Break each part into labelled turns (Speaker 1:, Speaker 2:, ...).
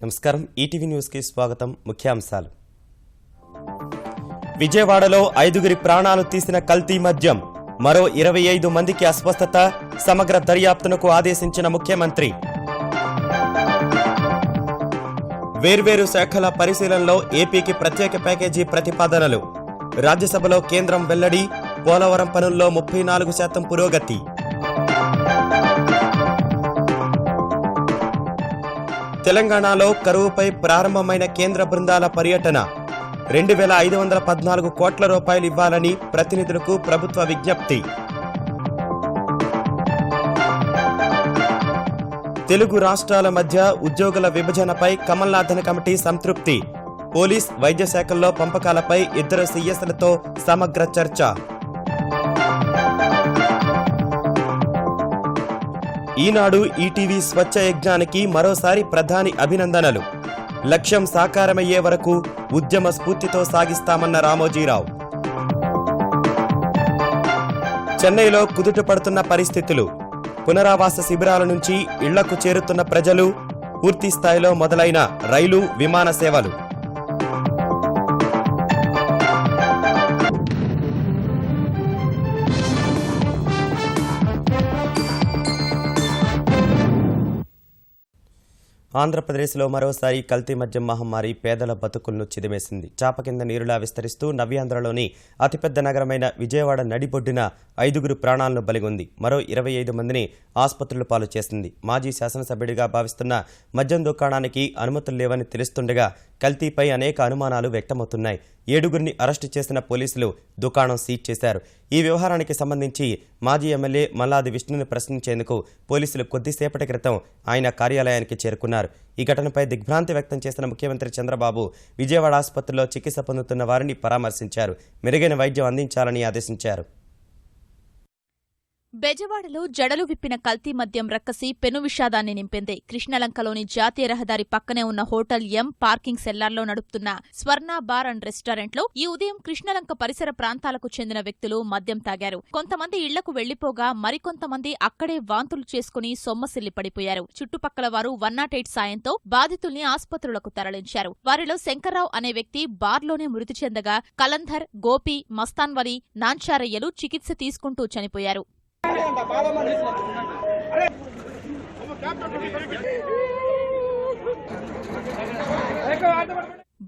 Speaker 1: నమస్కారం ETV news కి స్వాగతం. ముఖ్యాంశాలు. విజయవాడలో 5 ప్రాణాలు తీసిన కల్తీ మద్యం, మరో 25 మందికి అస్వస్థత, సమగ్ర దర్యాప్తునకు ఆదేశించిన ముఖ్యమంత్రి. వేర్వేరు శాఖల పరిశీలనలో ఏపీకి ప్రత్యేక ప్యాకేజీ ప్రతిపాదనలు, రాజ్యసభలో కేంద్రం వెల్లడి, పోలవరం పనుల్లో 34% పురోగతి. తెలంగాణలో కరువుపై ప్రారంభమైన కేంద్ర బృందాల పర్యటన, 2514 కోట్ల రూపాయలు ఇవ్వాలని ప్రతినిధులకు ప్రభుత్వ విజ్ఞప్తి. తెలుగు రాష్ట్రాల మధ్య ఉద్యోగుల విభజనపై కమల్నాథన్ కమిటీ సంతృప్తి, పోలీస్ వైద్య శాఖల్లో పంపకాలపై ఇద్దరు సీఎస్లతో సమగ్ర చర్చ. ఈనాడు ఈటీవీ స్వచ్ఛ యజ్ఞానికి మరోసారి ప్రధాని అభినందనలు, లక్ష్యం సాకారమయ్యే వరకు ఉద్యమ స్ఫూర్తితో సాగిస్తామన్న రామోజీరావు. చెన్నైలో కుదుటపడుతున్న పరిస్థితులు, పునరావాస శిబిరాల నుంచి ఇళ్లకు చేరుతున్న ప్రజలు, పూర్తి స్థాయిలో మొదలైన రైలు విమాన సేవలు. ఆంధ్రప్రదేశ్లో మరోసారి కల్తీ మద్యం మహమ్మారి పేదల బతుకులను చిదిమేసింది. చాప కింద నీరులా విస్తరిస్తూ నవ్యాంధ్రలోని అతిపెద్ద నగరమైన విజయవాడ నడిబొడ్డున 5 ప్రాణాలను బలిగొంది. మరో 25 మందిని ఆసుపత్రుల పాలు చేసింది. మాజీ శాసనసభ్యుడిగా భావిస్తున్న మద్యం దుకాణానికి అనుమతులు లేవని తెలుస్తుండగా కల్తీపై అనేక అనుమానాలు వ్యక్తమవుతున్నాయి. 7 అరెస్టు చేసిన పోలీసులు దుకాణం సీజ్ చేశారు. ఈ వ్యవహారానికి సంబంధించి మాజీ ఎమ్మెల్యే మల్లాది విష్ణుని ప్రశ్నించేందుకు పోలీసులు కొద్దిసేపటి క్రితం ఆయన కార్యాలయానికి చేరుకున్నారు. ఈ ఘటనపై దిగ్భ్రాంతి వ్యక్తం చేసిన ముఖ్యమంత్రి చంద్రబాబు విజయవాడ ఆసుపత్రిలో చికిత్స పొందుతున్న వారిని పరామర్శించారు. మెరుగైన వైద్యం అందించాలని ఆదేశించారు.
Speaker 2: బెజవాడలో జడలు విప్పిన కల్తీ మద్యం రక్కసి పెను విషాదాన్ని నింపింది. కృష్ణలంకలోని జాతీయ రహదారి పక్కనే ఉన్న హోటల్ ఎం పార్కింగ్ సెల్లార్లో నడుపుతున్న స్వర్ణ బార్ అండ్ రెస్టారెంట్లో ఈ ఉదయం కృష్ణలంక పరిసర ప్రాంతాలకు చెందిన వ్యక్తులు మద్యం తాగారు. కొంతమంది ఇళ్లకు వెళ్లిపోగా మరికొంతమంది అక్కడే వాంతులు చేసుకుని సొమ్మసిల్లి పడిపోయారు. చుట్టుపక్కల వారు 108 సాయంతో బాధితుల్ని ఆసుపత్రులకు తరలించారు. వారిలో శంకర్రావు అనే వ్యక్తి బార్లోనే మృతి చెందగా కలంధర్, గోపి, మస్తాన్వలి, నాంచారయ్యలు చికిత్స తీసుకుంటూ చనిపోయారు.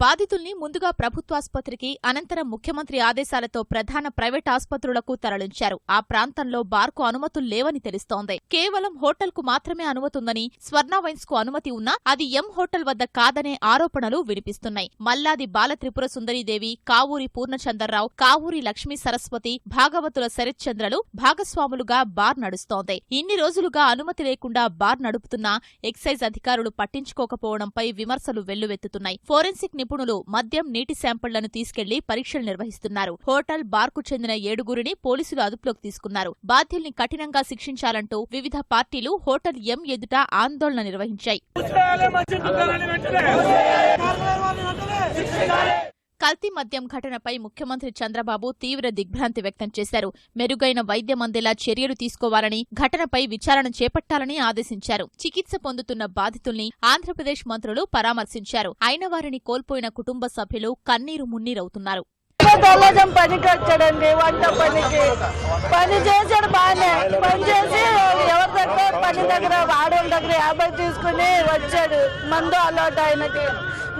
Speaker 2: బాధితుల్ని ముందుగా ప్రభుత్వాసుపత్రికి, అనంతరం ముఖ్యమంత్రి ఆదేశాలతో ప్రధాన ప్రైవేట్ ఆసుపత్రులకు తరలించారు. ఆ ప్రాంతంలో బార్కు అనుమతులు లేవని తెలుస్తోంది. కేవలం హోటల్కు మాత్రమే అనుమతుందని, స్వర్ణ వైన్స్ కు అనుమతి ఉన్నా అది ఎం హోటల్ వద్ద కాదనే ఆరోపణలు వినిపిస్తున్నాయి. మల్లాది బాలత్రిపుర సుందరీదేవి, కావూరి పూర్ణచంద్రరావు, కావూరి లక్ష్మీ సరస్వతి, భాగవతుల శరత్చంద్రలు భాగస్వాములుగా బార్ నడుస్తోంది. ఇన్ని రోజులుగా అనుమతి లేకుండా బార్ నడుపుతున్నా ఎక్సైజ్ అధికారులు పట్టించుకోకపోవడంపై విమర్శలు వెల్లువెత్తుతున్నాయి. ఫోరెన్సిక్ నిపుణులు మద్యం, నీటి శాంపిళ్లను తీసుకెళ్లి పరీక్షలు నిర్వహిస్తున్నారు. హోటల్, బార్కు చెందిన 7 పోలీసులు అదుపులోకి తీసుకున్నారు. బాధ్యుల్ని కఠినంగా శిక్షించాలంటూ వివిధ పార్టీలు హోటల్ ఎం ఎదుట ఆందోళన నిర్వహించాయి. కల్తీ మద్యం ఘటనపై ముఖ్యమంత్రి చంద్రబాబు తీవ్ర దిగ్భ్రాంతి వ్యక్తం చేశారు. మెరుగైన వైద్యం అందేలా చర్యలు తీసుకోవాలని, ఘటనపై విచారణ చేపట్టాలని ఆదేశించారు. చికిత్స పొందుతున్న బాధితుల్ని ఆంధ్రప్రదేశ్ మంత్రులు పరామర్శించారు. అయిన వారిని కోల్పోయిన కుటుంబ సభ్యులు కన్నీరు మున్నీరవుతున్నారు.
Speaker 3: పనికి వచ్చాడండి, వంట పనికి పని చేశాడు. బాగానే పని చేసి ఎవరి దగ్గర పని దగ్గర ఆడవాళ్ళ దగ్గర 50 తీసుకుని వచ్చాడు. మందు అలవాటు ఆయనకి,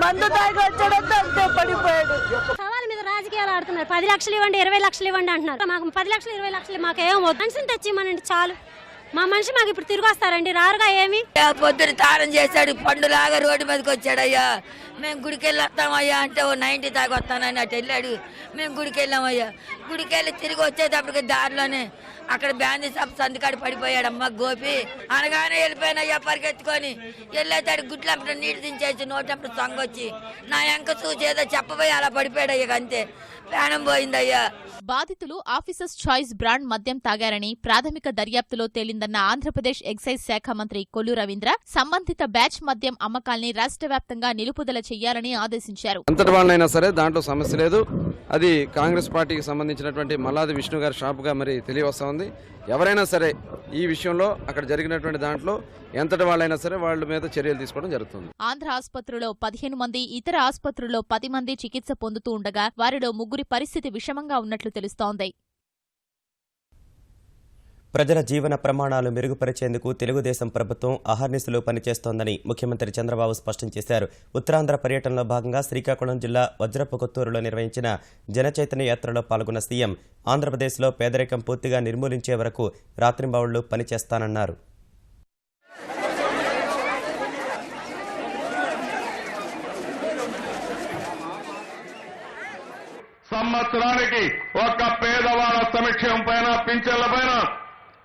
Speaker 3: మందు తాగి వచ్చాడంటే అంతే పడిపోయాడు.
Speaker 4: సవాళ్ళ మీద రాజకీయాలు ఆడుతున్నారు. 10 లక్షలు ఇవ్వండి, 20 లక్షలు ఇవ్వండి అంటున్నారు. మాకు 10 లక్షలు 20 లక్షలు మాకేం మనిషిని తెచ్చిమనండి చాలు. మా మనిషి మాకు ఇప్పుడు తిరిగి వస్తారండి, రారుగా ఏమి.
Speaker 5: పొద్దున తాళం చేశాడు, పండులాగా రోడ్డు మీదకి వచ్చాడయ్యా. మేము గుడికి వెళ్ళి వస్తామయ్యా అంటే 90 తాగి వస్తానని అటు వెళ్ళాడు. మేము గుడికి వెళ్ళామయ్యా. గుడికి వెళ్ళి తిరిగి వచ్చేటప్పటికి దారిలోనే అక్కడ బ్యాందీ షాప్ సందుకాడు పడిపోయాడమ్మ గోపి. అనగానే వెళ్ళిపోయినయ్యా పరిగెత్తుకొని. వెళ్ళేతాడు గుడ్లప్పుడు నీళ్ళు దించేసి నోటప్పుడు సొంగొచ్చి నా ఎంక చూసి ఏదో చెప్పబోయి అలా పడిపోయాడయ్యా. అంతే ప్రాణం పోయిందయ్యా.
Speaker 2: బాధితులు ఆఫీసర్స్ చాయిస్ బ్రాండ్ మద్యం తాగారని ప్రాథమిక దర్యాప్తులో తేలిందన్న ఆంధ్రప్రదేశ్ ఎక్సైజ్ శాఖ మంత్రి కొల్లు రవీంద్ర సంబంధిత బ్యాచ్ మద్యం అమ్మకాల్ని రాష్ట్ర వ్యాప్తంగా నిలుపుదల చేయాలని ఆదేశించారు.
Speaker 6: అంతటి వాళ్ళైనా సరే దాంట్లో సమస్య లేదు. అది కాంగ్రెస్ పార్టీకి సంబంధించినటువంటి మల్లాది విష్ణు గారి షాపుగా మరి తెలియవస్తా ఉంది. ఎవరైనా సరే ఈ విషయంలో అక్కడ జరిగినటువంటి దాంట్లో ఎంతటి వాళ్ళైనా సరే వాళ్ళ మీద చర్యలు తీసుకోవడం జరుగుతుంది.
Speaker 2: ఆంధ్ర ఆసుపత్రిలో 15 మంది, ఇతర ఆసుపత్రుల్లో 10 మంది చికిత్స పొందుతూ ఉండగా వారిలో 3 పరిస్థితి విషమంగా ఉన్నట్లు తెలుస్తోంది.
Speaker 1: ప్రజల జీవన ప్రమాణాలు మెరుగుపరిచేందుకు తెలుగుదేశం ప్రభుత్వం అహర్నిశలు పనిచేస్తోందని ముఖ్యమంత్రి చంద్రబాబు స్పష్టం చేశారు. ఉత్తరాంధ్ర పర్యటనలో భాగంగా శ్రీకాకుళం జిల్లా వజ్రపు కొత్తూరులో నిర్వహించిన జనచైతన్య యాత్రలో పాల్గొన్న సీఎం ఆంధ్రప్రదేశ్లో పేదరికం పూర్తిగా నిర్మూలించే వరకు రాత్రింబవళ్లు పనిచేస్తానన్నారు.
Speaker 7: సంవత్సరానికి ఒక్క పేదవాళ్ళ సంక్షేమం పైన పింఛన్ల పైన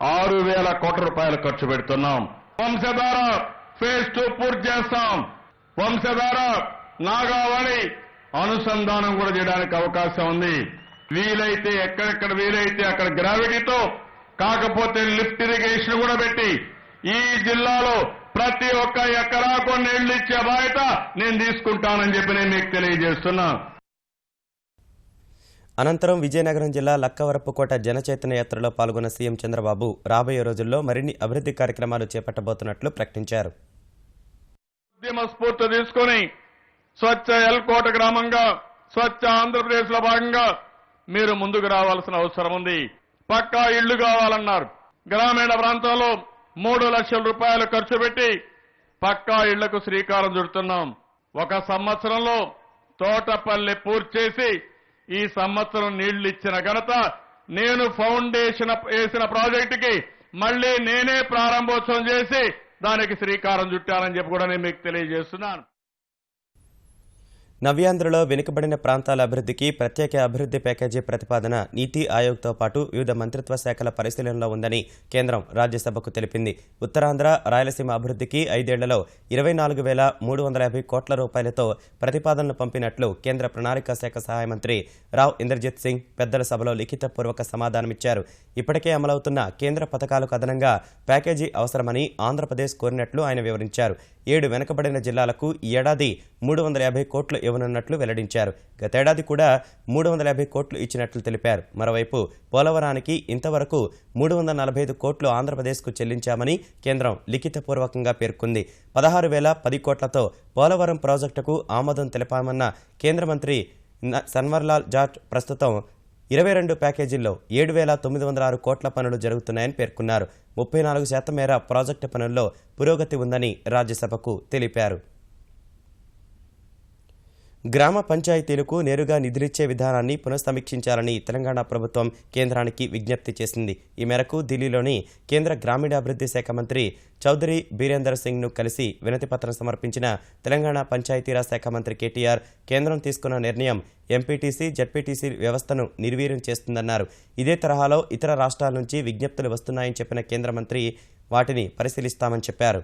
Speaker 7: 6,000 కోట్ల రూపాయలు ఖర్చు పెడుతున్నాం. వంశధార ఫేజ్ 2 పూర్తి చేస్తాం. వంశధార నాగావళి అనుసంధానం కూడా చేయడానికి అవకాశం ఉంది. వీలైతే ఎక్కడెక్కడ వీలైతే అక్కడ గ్రావిటీతో కాకపోతే లిఫ్ట్ ఇరిగేషన్ కూడా పెట్టి ఈ జిల్లాలో ప్రతి ఒక్క ఎకరాకు నీళ్లు ఇచ్చే బాధ్యత నేను తీసుకుంటానని చెప్పి నేను మీకు తెలియజేస్తున్నా.
Speaker 1: అనంతరం విజయనగరం జిల్లా లక్కవరపుకోట జనచైతన్య యాత్రలో పాల్గొన్న సీఎం చంద్రబాబు రాబోయే రోజుల్లో మరిన్ని అభివృద్ధి కార్యక్రమాలు చేపట్టబోతున్నట్లు ప్రకటించారు.
Speaker 7: ఉద్యమ స్ఫూర్తి తీసుకుని స్వచ్ఛ ఎల్కోట గ్రామంగా స్వచ్ఛ ఆంధ్రప్రదేశ్ లో భాగంగా మీరు ముందుకు రావాల్సిన అవసరం ఉంది. పక్కా ఇళ్లు కావాలన్నారు. గ్రామీణ ప్రాంతంలో 3 లక్షల రూపాయలు ఖర్చు పెట్టి పక్కా ఇళ్లకు శ్రీకారం చుడుతున్నాం. ఒక సంవత్సరంలో తోటపల్లి పూర్తి చేసి ఈ సంవత్సరం నీళ్లు ఇచ్చిన ఘనత నేను ఫౌండేషన్ వేసిన ప్రాజెక్టుకి మళ్లీ నేనే ప్రారంభోత్సవం చేసి దానికి శ్రీకారం చుట్టానని చెప్పి కూడా నేను మీకు తెలియజేస్తున్నాను.
Speaker 1: నవ్యాంధ్రలో వెనుకబడిన ప్రాంతాల అభివృద్ధికి ప్రత్యేక అభివృద్ధి ప్యాకేజీ ప్రతిపాదన నీతి ఆయోగ్తో పాటు వివిధ మంత్రిత్వ శాఖల పరిశీలనలో ఉందని కేంద్రం రాజ్యసభకు తెలిపింది. ఉత్తరాంధ్ర, రాయలసీమ అభివృద్ధికి 5 ఏళ్లలో 24,350 కోట్ల రూపాయలతో ప్రతిపాదనలు పంపినట్లు కేంద్ర ప్రణాళికా శాఖ సహాయ మంత్రి రావ్ ఇంద్రజిత్ సింగ్ పెద్దల సభలో లిఖితపూర్వక సమాధానమిచ్చారు. ఇప్పటికే అమలవుతున్న కేంద్ర పథకాలకు అదనంగా ప్యాకేజీ అవసరమని ఆంధ్రప్రదేశ్ కోరినట్లు ఆయన వివరించారు. 7 వెనుకబడిన జిల్లాలకు ఈ ఏడాది 350 కోట్లు ఇవ్వనున్నట్లు వెల్లడించారు. గతేడాది కూడా 350 కోట్లు ఇచ్చినట్లు తెలిపారు. మరోవైపు పోలవరానికి ఇంతవరకు 345 కోట్లు ఆంధ్రప్రదేశ్కు చెల్లించామని కేంద్రం లిఖితపూర్వకంగా పేర్కొంది. 16,010 కోట్లతో పోలవరం ప్రాజెక్టుకు ఆమోదం తెలిపామన్న కేంద్ర మంత్రి సన్వర్లాల్ జాట్ ప్రస్తుతం 22 ప్యాకేజీల్లో 7,906 కోట్ల పనులు జరుగుతున్నాయని పేర్కొన్నారు. 34% మేర ప్రాజెక్టు పనుల్లో పురోగతి ఉందని రాజ్యసభకు తెలిపారు. గ్రామ పంచాయతీలకు నేరుగా నిధులిచ్చే విధానాన్ని పునఃసమీక్షించాలని తెలంగాణ ప్రభుత్వం కేంద్రానికి విజ్ఞప్తి చేసింది. ఈ మేరకు ఢిల్లీలోని కేంద్ర గ్రామీణాభివృద్ధి శాఖ మంత్రి చౌదరి బీరేందర్ సింగ్ను కలిసి వినతిపత్రం సమర్పించిన తెలంగాణ పంచాయతీరాజ్ శాఖ మంత్రి కేటీఆర్ కేంద్రం తీసుకున్న నిర్ణయం ఎంపీటీసీ, జడ్పీటీసీ వ్యవస్థను నిర్వీర్యం చేస్తుందన్నారు. ఇదే తరహాలో ఇతర రాష్ట్రాల నుంచి విజ్ఞప్తులు వస్తున్నాయని చెప్పిన కేంద్ర మంత్రి వాటిని పరిశీలిస్తామని చెప్పారు.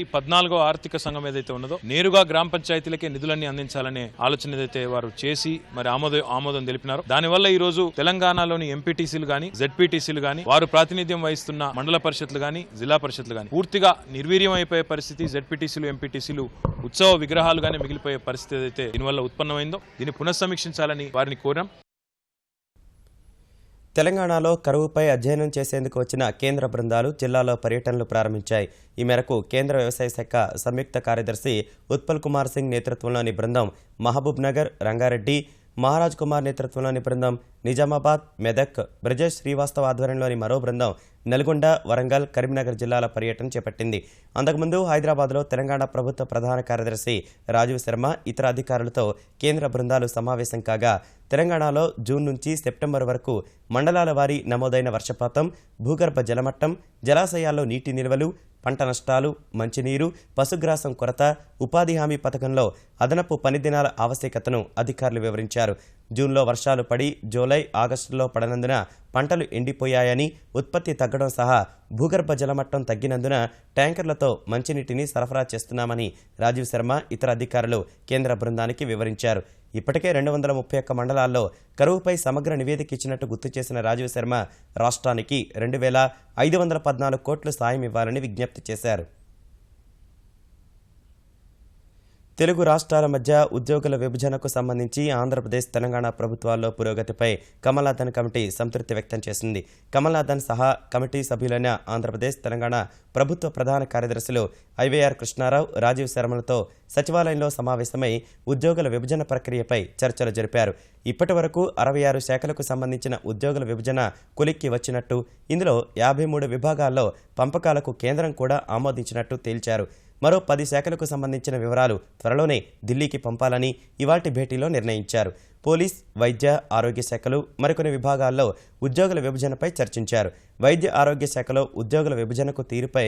Speaker 8: ఈ 14వ ఆర్థిక సంఘం ఏదైతే ఉన్నదో నేరుగా గ్రామ పంచాయతీలకే నిధులన్నీ అందించాలనే ఆలోచన ఏదైతే వారు చేసి మరి ఆమోదం తెలిపినారు. దానివల్ల ఈ రోజు తెలంగాణలోని ఎంపీటీసీలు గాని, జెడ్పీటీసీలు గాని, వారు ప్రాతినిధ్యం వహిస్తున్న మండల పరిషత్లు గాని, జిల్లా పరిషత్లు గాని పూర్తిగా నిర్వీర్యం అయిపోయే పరిస్థితి, జెడ్పీటీసీలు, ఎంపీటీసీలు ఉత్సవ విగ్రహాలు గాని మిగిలిపోయే పరిస్థితి ఏదైతే దీనివల్ల ఉత్పన్నమైందో దీన్ని పునఃసమీక్షించాలని వారిని కోరాం.
Speaker 1: తెలంగాణలో కరువుపై అధ్యయనం చేసేందుకు వచ్చిన కేంద్ర బృందాలు జిల్లాలో పర్యటనలు ప్రారంభించాయి. ఈ మేరకు కేంద్ర వ్యవసాయ శాఖ సంయుక్త కార్యదర్శి ఉత్పల్ కుమార్ సింగ్ నేతృత్వంలోని బృందం మహబూబ్ నగర్, రంగారెడ్డి, మహారాజ్ కుమార్ నేతృత్వంలోని బృందం నిజామాబాద్, మెదక్, బ్రజేష్ శ్రీవాస్తవ్ ఆధ్వర్యంలోని మరో బృందం నల్గొండ, వరంగల్, కరీంనగర్ జిల్లాల పర్యటన చేపట్టింది. అంతకుముందు హైదరాబాద్లో తెలంగాణ ప్రభుత్వ ప్రధాన కార్యదర్శి రాజీవ్ శర్మ ఇతర అధికారులతో కేంద్ర బృందాలు సమావేశం కాగా తెలంగాణలో జూన్ నుంచి సెప్టెంబర్ వరకు మండలాల వారీ నమోదైన వర్షపాతం, భూగర్భ జలమట్టం, జలాశయాల్లో నీటి నిల్వలు, పంట నష్టాలు, మంచినీరు, పశుగ్రాసం కొరత, ఉపాధి హామీ పథకంలో అదనపు పని దినాల ఆవశ్యకతను అధికారులు వివరించారు. జూన్లో వర్షాలు పడి జూలై, ఆగస్టులో పడనందున పంటలు ఎండిపోయాయని, ఉత్పత్తి తగ్గడం సహా భూగర్భ జలమట్టం తగ్గినందున ట్యాంకర్లతో మంచినీటిని సరఫరా చేస్తున్నామని రాజీవ్ శర్మ ఇతర అధికారులు కేంద్ర బృందానికి వివరించారు. ఇప్పటికే 231 మండలాల్లో కరువుపై సమగ్ర నివేదిక ఇచ్చినట్టు గుర్తు చేసిన రాజీవ్ శర్మ రాష్ట్రానికి 2,514 కోట్లు సాయం ఇవ్వాలని విజ్ఞప్తి చేశారు. తెలుగు రాష్ట్రాల మధ్య ఉద్యోగుల విభజనకు సంబంధించి ఆంధ్రప్రదేశ్, తెలంగాణ ప్రభుత్వాల్లో పురోగతిపై కమలాదన్ కమిటీ సంతృప్తి వ్యక్తం చేసింది. కమలాదన్ సహా కమిటీ సభ్యులైన ఆంధ్రప్రదేశ్, తెలంగాణ ప్రభుత్వ ప్రధాన కార్యదర్శులు ఐవైఆర్ కృష్ణారావు, రాజీవ్ శర్మలతో సచివాలయంలో సమావేశమై ఉద్యోగుల విభజన ప్రక్రియపై చర్చలు జరిపారు. ఇప్పటి వరకు 66 శాఖలకు సంబంధించిన ఉద్యోగుల విభజన కొలిక్కి వచ్చినట్టు, ఇందులో 53 విభాగాల్లో పంపకాలకు కేంద్రం కూడా ఆమోదించినట్టు తేల్చారు. మరో 10 శాఖలకు సంబంధించిన వివరాలు త్వరలోనే ఢిల్లీకి పంపాలని ఇవాల్టి భేటీలో నిర్ణయించారు. పోలీస్, వైద్య, ఆరోగ్య శాఖలు మరికొన్ని విభాగాల్లో ఉద్యోగుల విభజనపై చర్చించారు. వైద్య ఆరోగ్య శాఖలో ఉద్యోగుల విభజనకు తీరుపై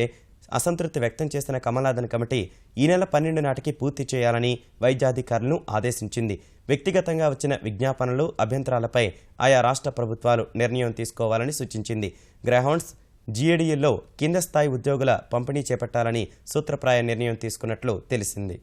Speaker 1: అసంతృప్తి వ్యక్తం చేసిన కమలాదన్ కమిటీ ఈ నెల 12 నాటికి పూర్తి చేయాలని వైద్యాధికారులను ఆదేశించింది. వ్యక్తిగతంగా వచ్చిన విజ్ఞాపనలు, అభ్యంతరాలపై ఆయా రాష్ట్ర ప్రభుత్వాలు నిర్ణయం తీసుకోవాలని సూచించింది. గ్రౌండ్స్, జీఏడీయూల్లో కింద స్థాయి ఉద్యోగుల పంపిణీ చేపట్టాలని సూత్రప్రాయ నిర్ణయం తీసుకున్నట్లు తెలిసింది.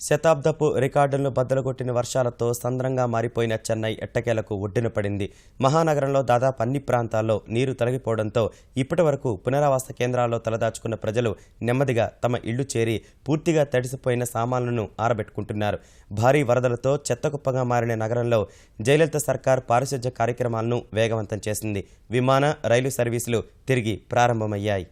Speaker 1: శతాబ్దపు రికార్డులను బద్దలుకొట్టిన వర్షాలతో సంద్రంగా మారిపోయిన చెన్నై ఎట్టకేలకు ఒడ్డున పడింది. మహానగరంలో దాదాపు అన్ని ప్రాంతాల్లో నీరు తొలగిపోవడంతో ఇప్పటి వరకు పునరావాస కేంద్రాల్లో తలదాచుకున్న ప్రజలు నెమ్మదిగా తమ ఇళ్లు చేరి పూర్తిగా తడిసిపోయిన సామాన్లను ఆరబెట్టుకుంటున్నారు. భారీ వరదలతో చెత్తకుప్పగా మారిన నగరంలో జయలలిత సర్కార్ పారిశుధ్య కార్యక్రమాలను వేగవంతం చేసింది. విమాన, రైలు సర్వీసులు తిరిగి ప్రారంభమయ్యాయి.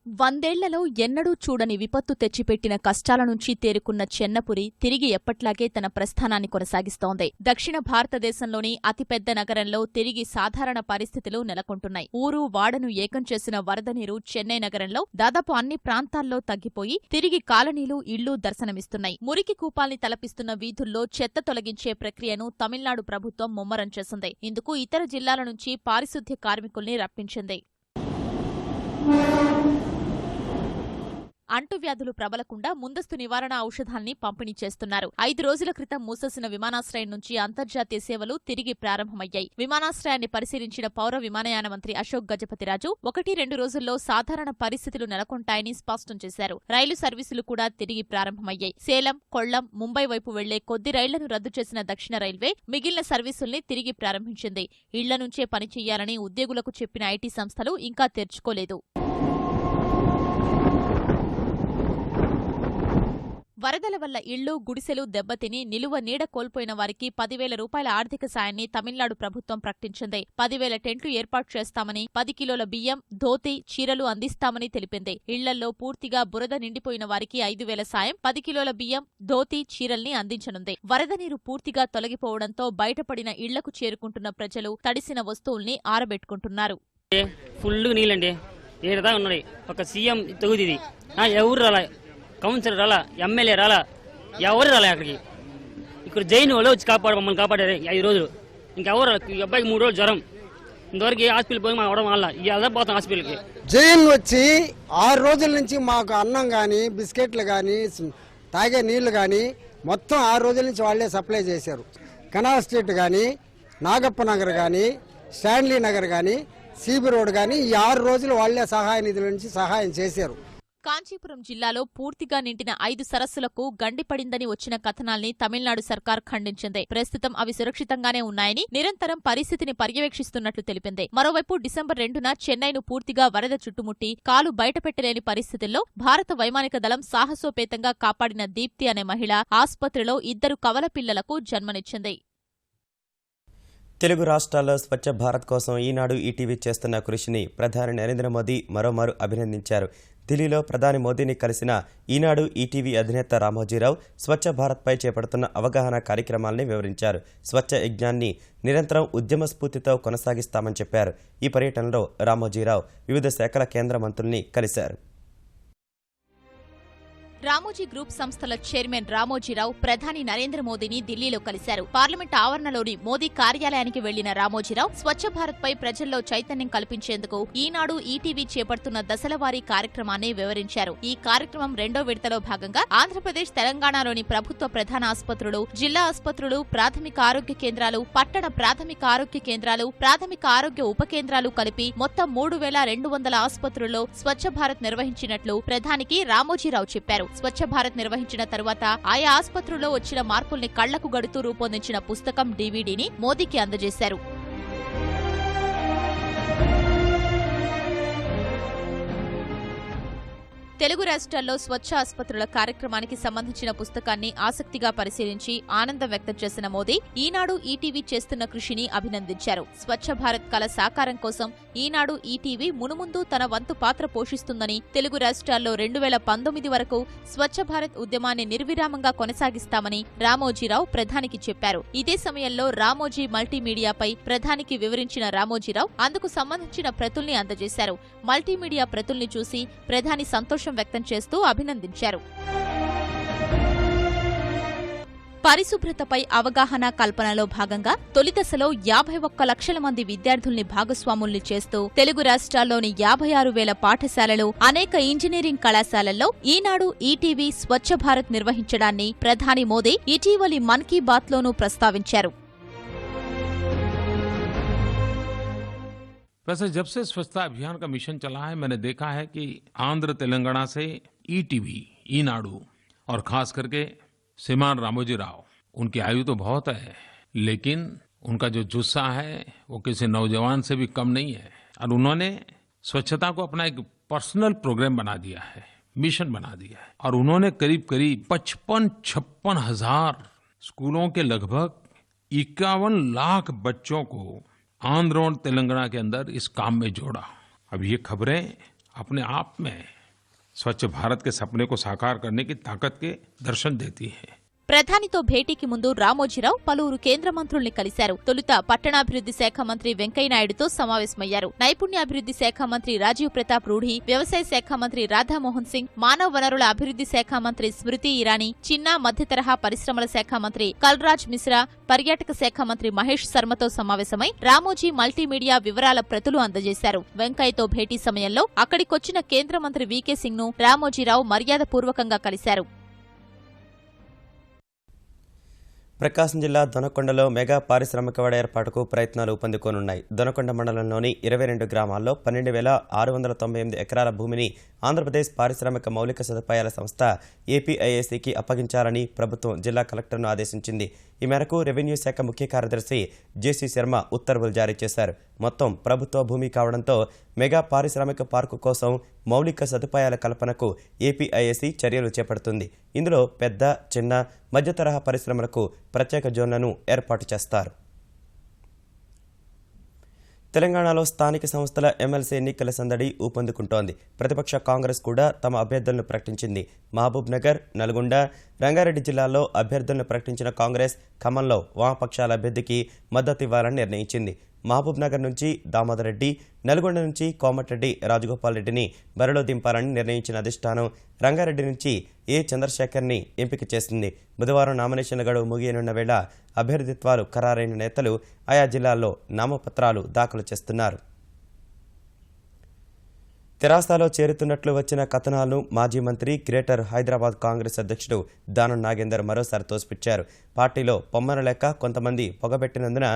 Speaker 2: 100 ఏళ్లలో ఎన్నడూ చూడని విపత్తు తెచ్చిపెట్టిన కష్టాల నుంచి తేరుకున్న చెన్నపురి తిరిగి ఎప్పట్లాగే తన ప్రస్థానాన్ని కొనసాగిస్తోంది. దక్షిణ భారతదేశంలోని అతిపెద్ద నగరంలో తిరిగి సాధారణ పరిస్థితులు నెలకొంటున్నాయి. ఊరు వాడను ఏకం చేసిన వరద నీరు చెన్నై నగరంలో దాదాపు అన్ని ప్రాంతాల్లో తగ్గిపోయి తిరిగి కాలనీలు, ఇళ్లు దర్శనమిస్తున్నాయి. మురికి కూపాల్ని తలపిస్తున్న వీధుల్లో చెత్త తొలగించే ప్రక్రియను తమిళనాడు ప్రభుత్వం ముమ్మరం చేసింది. ఇందుకు ఇతర జిల్లాల నుంచి పారిశుధ్య కార్మికుల్ని రప్పించింది. అంటువ్యాధులు ప్రబలకుండా ముందస్తు నివారణ ఔషధాల్ని పంపిణీ చేస్తున్నారు. 5 రోజుల క్రితం మూసేసిన విమానాశ్రయం నుంచి అంతర్జాతీయ సేవలు తిరిగి ప్రారంభమయ్యాయి. విమానాశ్రయాన్ని పరిశీలించిన పౌర విమానయాన మంత్రి అశోక్ గజపతిరాజు 1-2 రోజుల్లో సాధారణ పరిస్థితులు నెలకొంటాయని స్పష్టం చేశారు. రైలు సర్వీసులు కూడా తిరిగి ప్రారంభమయ్యాయి. సేలం, కొల్లం, ముంబై వైపు వెళ్లే కొద్ది రైళ్లను రద్దు చేసిన దక్షిణ రైల్వే మిగిలిన సర్వీసుల్ని తిరిగి ప్రారంభించింది. ఇళ్ల నుంచే పనిచేయాలని ఉద్యోగులకు చెప్పిన ఐటీ సంస్థలు ఇంకా తెరుచుకోలేదు. వరదల వల్ల ఇళ్లు, గుడిసెలు దెబ్బతిని నిలువ నీడ కోల్పోయిన వారికి 10,000 రూపాయల ఆర్థిక సాయాన్ని తమిళనాడు ప్రభుత్వం ప్రకటించింది. 10,000 టెంట్లు ఏర్పాటు చేస్తామని, 10 కిలోల బియ్యం, ధోతి, చీరలు అందిస్తామని తెలిపింది. ఇళ్లల్లో పూర్తిగా బురద నిండిపోయిన వారికి 5,000 సాయం, 10 కిలోల బియ్యం, ధోతి, చీరల్ని అందించనుంది. వరద నీరు పూర్తిగా తొలగిపోవడంతో బయటపడిన ఇళ్లకు చేరుకుంటున్న ప్రజలు తడిసిన వస్తువుల్ని ఆరబెట్టుకుంటున్నారు.
Speaker 9: ఫుల్ నీళ్ళండి, ఏడదా ఉన్నాయి. ఒక సీఎం తగుది ఎవరు రాలా, కౌన్సిలర్ రాలా, ఎమ్మెల్యే రాలా, ఎవరు రాలే. అక్కడికి ఇక్కడ జైన్ వాళ్ళు వచ్చి మమ్మల్ని కాపాడారు 5 రోజులు. ఇంకెవరు ఈ అబ్బాయికి 3 రోజులు జ్వరం, ఇంతవరకు హాస్పిటల్ పోయి మనం అవడం వల్ల ఇలా పోతాం హాస్పిటల్కి.
Speaker 10: జైన్ వచ్చి 6 రోజుల నుంచి మాకు అన్నం కానీ, బిస్కెట్లు కానీ, తాగే నీళ్లు కానీ మొత్తం 6 రోజుల నుంచి వాళ్లే సప్లై చేశారు. కెనాల్ స్ట్రీట్ కానీ, నాగప్ప నగర్ కానీ, స్టాన్లీ నగర్ కానీ, సిబి రోడ్ కానీ ఈ 6 రోజులు వాళ్లే సహాయ నిధుల నుంచి సహాయం చేశారు.
Speaker 2: కాంచీపురం జిల్లాలో పూర్తిగా నిండిన 5 సరస్సులకు గండిపడిందని వచ్చిన కథనాల్ని తమిళనాడు సర్కార్ ఖండించింది. ప్రస్తుతం అవి సురక్షితంగానే ఉన్నాయని, నిరంతరం పరిస్థితిని పర్యవేక్షిస్తున్నట్లు తెలిపింది. మరోవైపు డిసెంబర్ 2న చెన్నైను పూర్తిగా వరద చుట్టుముట్టి కాలు బయటపెట్టలేని పరిస్థితుల్లో భారత వైమానిక దళం సాహసోపేతంగా కాపాడిన దీప్తి అనే మహిళ ఆస్పత్రిలో 2 కవల పిల్లలకు జన్మనిచ్చింది.
Speaker 1: తెలుగు రాష్ట్రాల్లో స్వచ్ఛ భారత్ కోసం ఈనాడు ఈటీవీ చేస్తున్న కృషిని ప్రధాని నరేంద్ర మోదీ మరోమారు అభినందించారు. ఢిల్లీలో ప్రధాని మోదీని కలిసిన ఈనాడు ఈటీవీ అధినేత రామోజీరావు స్వచ్ఛ భారత్పై చేపడుతున్న అవగాహన కార్యక్రమాల్ని వివరించారు. స్వచ్ఛ యజ్ఞాన్ని నిరంతరం ఉద్యమ స్ఫూర్తితో కొనసాగిస్తామని చెప్పారు. ఈ పర్యటనలో రామోజీరావు వివిధ శాఖల కేంద్ర మంత్రుల్ని కలిశారు.
Speaker 2: రామోజీ గ్రూప్ సంస్థల చైర్మన్ రామోజీరావు ప్రధాని నరేంద్ర మోదీని ఢిల్లీలో కలిశారు. పార్లమెంట్ ఆవరణలోని మోదీ కార్యాలయానికి వెళ్లిన రామోజీరావు స్వచ్ఛ భారత్ పై ప్రజల్లో చైతన్యం కల్పించేందుకు ఈనాడు ఈటీవీ చేపడుతున్న దశలవారీ కార్యక్రమాన్ని వివరించారు. ఈ కార్యక్రమం రెండో విడతలో భాగంగా ఆంధ్రప్రదేశ్, తెలంగాణలోని ప్రభుత్వ ప్రధాన ఆసుపత్రులు, జిల్లా ఆసుపత్రులు, ప్రాథమిక ఆరోగ్య కేంద్రాలు, పట్టణ ప్రాథమిక ఆరోగ్య కేంద్రాలు, ప్రాథమిక ఆరోగ్య ఉప కేంద్రాలు కలిపి మొత్తం 3200 ఆసుపత్రుల్లో స్వచ్ఛ భారత్ నిర్వహించినట్లు ప్రధానికి రామోజీరావు చెప్పారు. స్వచ్ఛ భారత్ నిర్వహించిన తరువాత ఆయా ఆసుపత్రుల్లో వచ్చిన మార్పుల్ని కళ్లకు గడుతూ రూపొందించిన పుస్తకం డీవీడీని మోదీకి అందజేశారు. తెలుగు రాష్ట్రాల్లో స్వచ్ఛ ఆసుపత్రుల కార్యక్రమానికి సంబంధించిన పుస్తకాన్ని ఆసక్తిగా పరిశీలించి ఆనందం వ్యక్తం చేసిన మోదీ ఈనాడు ఈటీవీ చేస్తున్న కృషిని అభినందించారు. స్వచ్ఛ భారత్ కల సాకారం కోసం ఈనాడు ఈటీవీ మునుముందు తన వంతు పాత్ర పోషిస్తుందని, తెలుగు రాష్ట్రాల్లో 2019 వరకు స్వచ్ఛ భారత్ ఉద్యమాన్ని నిర్విరామంగా కొనసాగిస్తామని రామోజీరావు ప్రధానికి చెప్పారు. ఇదే సమయంలో రామోజీ మల్టీమీడియాపై ప్రధానికి వివరించిన రామోజీరావు అందుకు సంబంధించిన ప్రతుల్ని అందజేశారు. మల్టీమీడియా ప్రతుల్ని చూసి ప్రధాని సంతోషం వ్యక్తం చేస్తూ అభినందించారు. పరిశుభ్రతపై అవగాహన కల్పనలో భాగంగా తొలి దశలో 51 లక్షల మంది విద్యార్థుల్ని భాగస్వాముల్ని చేస్తూ తెలుగు రాష్ట్రాల్లోని 56,000 పాఠశాలలు, అనేక ఇంజనీరింగ్ కళాశాలల్లో ఈనాడు ఈటీవీ స్వచ్ఛ భారత్ నిర్వహించడాన్ని ప్రధాని మోదీ ఇటీవలి మన్ కీ బాత్ లోనూ ప్రస్తావించారు.
Speaker 11: वैसे जब से स्वच्छता अभियान का मिशन चला है, मैंने देखा है कि आंध्र तेलंगाना से ईटीवी, ईनाडू और खास करके श्रीमान रामोजी राव, उनकी आयु तो बहुत है, लेकिन उनका जो जुस्सा है वो किसी नौजवान से भी कम नहीं है और उन्होंने स्वच्छता को अपना एक पर्सनल प्रोग्राम बना दिया है, मिशन बना दिया है और उन्होंने करीब 55-56 हजार स्कूलों के लगभग 51 लाख बच्चों को आंध्र और तेलंगाना के अंदर इस काम में जोड़ा। अब ये खबरें अपने आप में स्वच्छ भारत के सपने को साकार करने की ताकत के दर्शन देती हैं।
Speaker 2: ప్రధానితో భేటీకి ముందు రామోజీరావు పలువురు కేంద్ర మంత్రుల్ని కలిశారు. తొలుత పట్టణాభివృద్ధి శాఖ మంత్రి వెంకయ్యనాయుడుతో సమావేశమయ్యారు. నైపుణ్యాభివృద్ధి శాఖ మంత్రి రాజీవ్ ప్రతాప్ రూఢి, వ్యవసాయ శాఖ మంత్రి రాధామోహన్ సింగ్, మానవ వనరుల అభివృద్ధి శాఖ మంత్రి స్మృతి ఇరానీ, చిన్న మధ్య తరహా పరిశ్రమల శాఖ మంత్రి కల్రాజ్ మిశ్రా, పర్యాటక శాఖ మంత్రి మహేష్ శర్మతో సమావేశమై రామోజీ మల్టీమీడియా వివరాల ప్రతులు అందజేశారు. వెంకయ్యతో భేటీ సమయంలో అక్కడికొచ్చిన కేంద్ర మంత్రి వీకే సింగ్ ను రామోజీరావు మర్యాదపూర్వకంగా కలిశారు.
Speaker 1: ప్రకాశం జిల్లా దొనకొండలో మెగా పారిశ్రామికవాడ ఏర్పాటుకు ప్రయత్నాలు ఊపందుకోనున్నాయి. దొనకొండ మండలంలోని 22 గ్రామాల్లో 12,698 ఎకరాల భూమిని ఆంధ్రప్రదేశ్ పారిశ్రామిక మౌలిక సదుపాయాల సంస్థ ఏపీఐఏసీకి అప్పగించాలని ప్రభుత్వం జిల్లా కలెక్టర్ను ఆదేశించింది. ఈ మేరకు రెవెన్యూ శాఖ ముఖ్య కార్యదర్శి జేసీ శర్మ ఉత్తర్వులు జారీ చేశారు. మొత్తం ప్రభుత్వ భూమి కావడంతో మెగా పారిశ్రామిక పార్కు కోసం మౌలిక సదుపాయాల కల్పనకు ఏపీఐఏసీ చర్యలు చేపడుతుంది. ఇందులో పెద్ద, చిన్న, మధ్య తరహా పరిశ్రమలకు ప్రత్యేక జోన్లను ఏర్పాటు చేస్తారు. తెలంగాణలో స్థానిక సంస్థల ఎమ్మెల్సీ ఎన్నికల సందడి ఊపందుకుంటోంది. ప్రతిపక్ష కాంగ్రెస్ కూడా తమ అభ్యర్థులను ప్రకటించింది. మహబూబ్ నగర్, నల్గొండ, రంగారెడ్డి జిల్లాల్లో అభ్యర్థులను ప్రకటించిన కాంగ్రెస్ ఖమ్మంలో వామపక్షాల అభ్యర్థికి మద్దతు ఇవ్వాలని నిర్ణయించింది. మహబూబ్ నగర్ నుంచి దామోదర్ రెడ్డి, నల్గొండ నుంచి కోమటిరెడ్డి రాజగోపాల్ రెడ్డిని బరిలో దింపాలని నిర్ణయించిన అధిష్టానం రంగారెడ్డి నుంచి ఏ చంద్రశేఖర్ని ఎంపిక చేసింది. బుధవారం నామినేషన్ల గడువు ముగియనున్న వేళ అభ్యర్థిత్వాలు ఖరారైన నేతలు ఆయా జిల్లాల్లో నామపత్రాలు దాఖలు చేస్తున్నారు. తెరాసలో చేరుతున్నట్లు వచ్చిన కథనాలను మాజీ మంత్రి, గ్రేటర్ హైదరాబాద్ కాంగ్రెస్ అధ్యక్షుడు దానం నాగేందర్ మరోసారి తోసిపుచ్చారు. పార్టీలో పొమ్మనలేక కొంతమంది పొగబెట్టినందున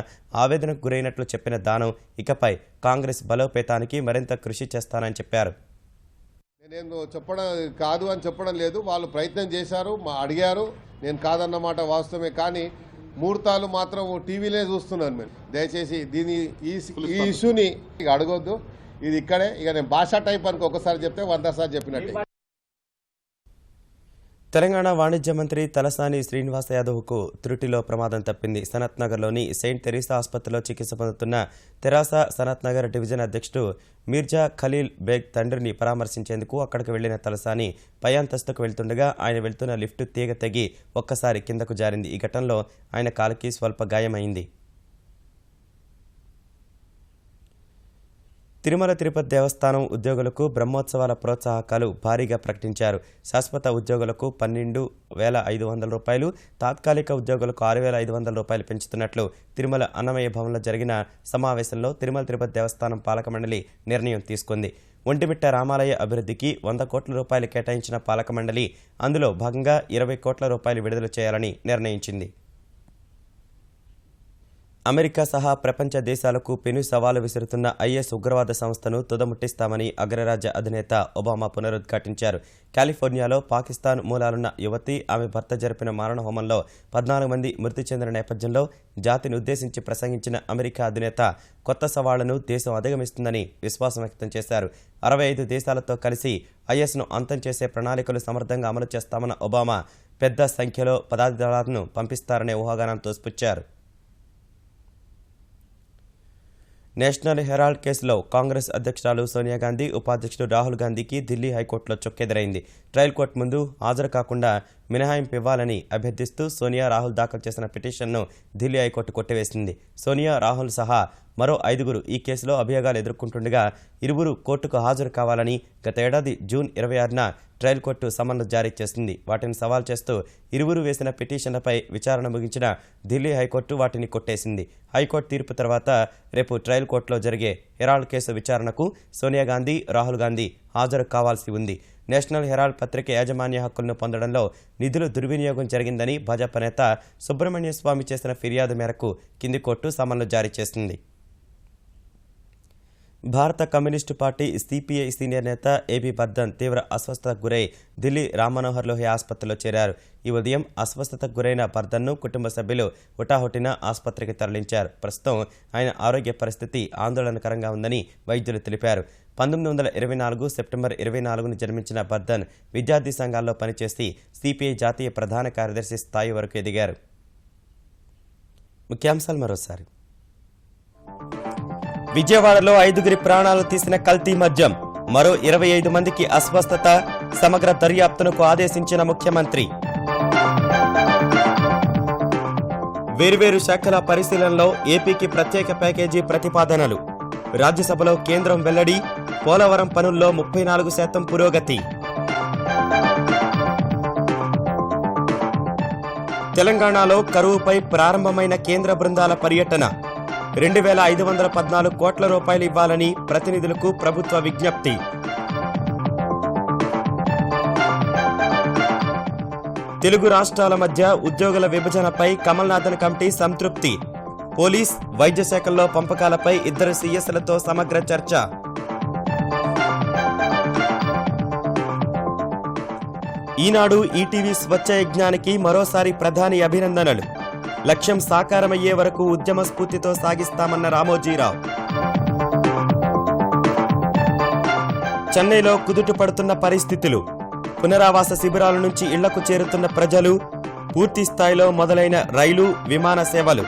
Speaker 1: ఆవేదనకు గురైనట్లు చెప్పిన దానం ఇకపై కాంగ్రెస్ బలోపేతానికి మరింత కృషి చేస్తానని చెప్పారు.
Speaker 12: నేను చెప్పడం కాదు అని చెప్పడం లేదు, వాళ్ళు ప్రయత్నం చేశారు, అడిగారు, నేను కాదన్నమాట వాస్తవమే. కానీ ముహూర్తాలు మాత్రం టీవీలే చూస్తున్నాను. మేము దయచేసి ఈ ఇష్యూని అడగొద్దు. ఇది ఇక్కడే ఇక నేను భాషా టైప్ అనుకో, ఒకసారి చెప్తే 100 సార్లు చెప్పినట్టే.
Speaker 1: తెలంగాణ వాణిజ్య మంత్రి తలసాని శ్రీనివాస్ యాదవ్కు త్రుటిలో ప్రమాదం తప్పింది. సనత్ నగర్లోని సెయింట్ తెరీసా ఆసుపత్రిలో చికిత్స పొందుతున్న తెరాస సనత్ నగర్ డివిజన్ అధ్యక్షుడు మీర్జా ఖలీల్ బేగ్ తండ్రిని పరామర్శించేందుకు అక్కడికి వెళ్లిన తలసాని పై అంతస్తుకు వెళ్తుండగా ఆయన వెళ్తున్న లిఫ్ట్ తీగ తెగి ఒక్కసారి కిందకు జారింది. ఈ ఘటనలో ఆయన కాలికి స్వల్ప గాయమైంది. తిరుమల తిరుపతి దేవస్థానం ఉద్యోగులకు బ్రహ్మోత్సవాల ప్రోత్సాహకాలు భారీగా ప్రకటించారు. శాశ్వత ఉద్యోగులకు 12,500 రూపాయలు, తాత్కాలిక ఉద్యోగులకు 6,500 రూపాయలు పెంచుతున్నట్లు తిరుమల అన్నమయ్య భవన్లో జరిగిన సమావేశంలో తిరుమల తిరుపతి దేవస్థానం పాలక మండలి నిర్ణయం తీసుకుంది. ఒంటిమిట్ట రామాలయ అభివృద్ధికి 100 కోట్ల రూపాయలు కేటాయించిన పాలక మండలి అందులో భాగంగా 20 కోట్ల రూపాయలు విడుదల చేయాలని నిర్ణయించింది. అమెరికా సహా ప్రపంచ దేశాలకు పెను సవాలు విసురుతున్న ఐఎస్ ఉగ్రవాద సంస్థను తుదముట్టిస్తామని అగ్రరాజ్య అధినేత ఒబామా పునరుద్ఘాటించారు. కాలిఫోర్నియాలో పాకిస్తాన్ మూలాలున్న యువతి, ఆమె భర్త జరిపిన మారణ హోమంలో 14 మంది మృతి చెందిన నేపథ్యంలో జాతిని ఉద్దేశించి ప్రసంగించిన అమెరికా అధినేత కొత్త సవాళ్లను దేశం అధిగమిస్తుందని విశ్వాసం వ్యక్తం చేశారు. 65 దేశాలతో కలిసి ఐఎస్ను అంతం చేసే ప్రణాళికలు సమర్థంగా అమలు చేస్తామన్న ఒబామా పెద్ద సంఖ్యలో పదాతి దళాలను పంపిస్తారనే ఊహాగానాన్ని తోసిపుచ్చారు. నేషనల్ హెరాల్డ్ కేసులో కాంగ్రెస్ అధ్యక్షురాలు సోనియా గాంధీ, ఉపాధ్యక్షుడు రాహుల్ గాంధీకి ఢిల్లీ హైకోర్టులో చొక్కెదురైంది. ట్రయల్ కోర్టు ముందు హాజరు కాకుండా మినహాయింపు ఇవ్వాలని అభ్యర్థిస్తూ సోనియా, రాహుల్ దాఖలు చేసిన పిటిషన్ను ఢిల్లీ హైకోర్టు కొట్టివేసింది. సోనియా, రాహుల్ సహా మరో 5గురు ఈ కేసులో అభియోగాలు ఎదుర్కొంటుండగా ఇరువురు కోర్టుకు హాజరు కావాలని గత ఏడాది జూన్ 26న ట్రయల్ కోర్టు సమన్లు జారీ చేసింది. వాటిని సవాల్ చేస్తూ ఇరువురు వేసిన పిటిషన్లపై విచారణ ముగించిన ఢిల్లీ హైకోర్టు వాటిని కొట్టేసింది. హైకోర్టు తీర్పు తర్వాత రేపు ట్రయల్ కోర్టులో జరిగే హెరాల్డ్ కేసు విచారణకు సోనియా గాంధీ, రాహుల్ గాంధీ హాజరు కావాల్సి ఉంది. నేషనల్ హెరాల్డ్ పత్రిక యాజమాన్య హక్కులను పొందడంలో నిధులు దుర్వినియోగం జరిగిందని భాజపా నేత సుబ్రహ్మణ్య స్వామి చేసిన ఫిర్యాదు మేరకు కింది కోర్టు సమన్లు జారీ చేసింది. భారత కమ్యూనిస్టు పార్టీ సిపిఐ సీనియర్ నేత ఏబీ బర్ధన్ తీవ్ర అస్వస్థతకు గురై ఢిల్లీ రామ్మనోహర్ లోహియా ఆసుపత్రిలో చేరారు. ఈ ఉదయం అస్వస్థతకు గురైన బర్ధన్ను కుటుంబ సభ్యులు హుటాహుటిన ఆసుపత్రికి తరలించారు. ప్రస్తుతం ఆయన ఆరోగ్య పరిస్థితి ఆందోళనకరంగా ఉందని వైద్యులు తెలిపారు. 1924 సెప్టెంబర్ 24ను జన్మించిన బర్ధన్ విద్యార్థి సంఘాల్లో పనిచేసి సిపిఐ జాతీయ ప్రధాన కార్యదర్శి స్థాయి వరకు ఎదిగారు. ముఖ్యాంశాలు మరోసారి. విజయవాడలో 5గురి ప్రాణాలు తీసిన కల్తీ మద్యం, మరో 25 మందికి అస్వస్థత, సమగ్ర దర్యాప్తునకు ఆదేశించిన ముఖ్యమంత్రి. వేర్వేరు శాఖల పరిశీలనలో ఏపీకి ప్రత్యేక ప్యాకేజీ ప్రతిపాదనలు, రాజ్యసభలో కేంద్రం వెల్లడి, పోలవరం పనుల్లో 34% పురోగతి. తెలంగాణలో కరువుపై ప్రారంభమైన కేంద్ర బృందాల పర్యటన, 2,514 కోట్ల రూపాయలు ఇవ్వాలని ప్రతినిధులకు ప్రభుత్వ విజ్ఞప్తి. తెలుగు రాష్ట్రాల మధ్య ఉద్యోగుల విభజనపై కమల్నాథన్ కమిటీ సంతృప్తి, పోలీస్, వైద్య శాఖల్లో పంపకాలపై 2 సీఎస్లతో సమగ్ర చర్చ. ఈనాడు ఈటీవీ స్వచ్ఛ యజ్ఞానికి మరోసారి ప్రధాని అభినందనలు, లక్ష్యం సాకారమయ్యే వరకు ఉద్యమ స్ఫూర్తితో సాగిస్తామన్న రామోజీరావు. చెన్నైలో కుదుట పడుతున్న పరిస్థితులు, పునరావాస శిబిరాల నుంచి ఇళ్లకు చేరుతున్న ప్రజలు, పూర్తి స్థాయిలో మొదలైన రైలు, విమాన సేవలు.